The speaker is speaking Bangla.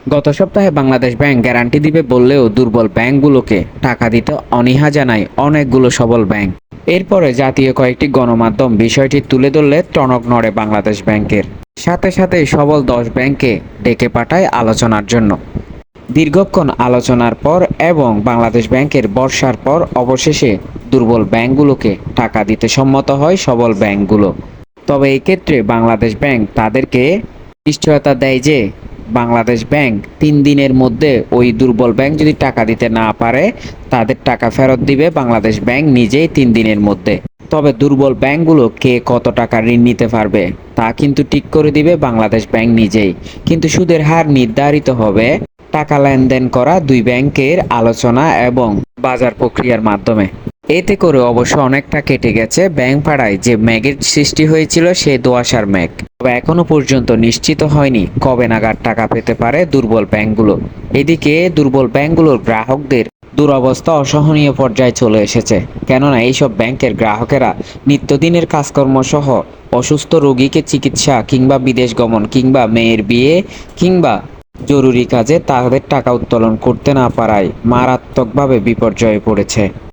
গত সপ্তাহে বাংলাদেশ ব্যাংক গ্যারান্টি দিবে বললেও দুর্বল ব্যাংকগুলোকে টাকা দিতে অনীহা জানায় অনেকগুলো সবল ব্যাংক। এরপরে জাতীয় কয়েকটি গণমাধ্যম বিষয়টি তুলে ধরলে টনক নড়ে বাংলাদেশ ব্যাংকের। সাথে সাথে সবল 10 ব্যাংককে ডেকে পাঠায় আলোচনার জন্য। দীর্ঘক্ষণ আলোচনার পর এবং বাংলাদেশ ব্যাংকের বর্ষার পর অবশেষে দুর্বল ব্যাংকগুলোকে টাকা দিতে সম্মত হয় সবল ব্যাংকগুলো। তবে এই ক্ষেত্রে বাংলাদেশ ব্যাংক তাদেরকে নিশ্চয়তা দেয় যে বাংলাদেশ ব্যাংক 3 দিনের মধ্যে ওই দুর্বল ব্যাংক যদি টাকা দিতে না পারে তাদের টাকা ফেরত দিবে বাংলাদেশ ব্যাংক নিজেই 3 দিনের মধ্যে। তবে দুর্বল ব্যাংকগুলো কে কত টাকা ঋণ নিতে পারবে তা কিন্তু ঠিক করে দিবে বাংলাদেশ ব্যাংক নিজেই। কিন্তু সুদের হার নির্ধারিত হবে টাকা লেনদেন করা দুই ব্যাংকের আলোচনা এবং বাজার প্রক্রিয়ার মাধ্যমে। এতে করে অবশ্য অনেকটা কেটে গেছে ব্যাংক পাড়ায় যে মেঘের সৃষ্টি হয়েছিল সেই দোআঁশার মেঘ। তবে এখনো পর্যন্ত নিশ্চিত হয়নি কবে নাগাদ টাকা পেতে পারে দুর্বল ব্যাংকগুলো। এদিকে দুর্বল ব্যাংকগুলোর গ্রাহকদের দুরবস্থা অসহনীয় পর্যায়ে চলে এসেছে। কেননা এইসব ব্যাংকের গ্রাহকেরা নিত্যদিনের কাজকর্ম সহ অসুস্থ রোগীকে চিকিৎসা কিংবা বিদেশ গমন কিংবা মেয়ের বিয়ে কিংবা জরুরি কাজে তাদের টাকা উত্তোলন করতে না পারায় মারাত্মকভাবে বিপর্যয়ে পড়েছে।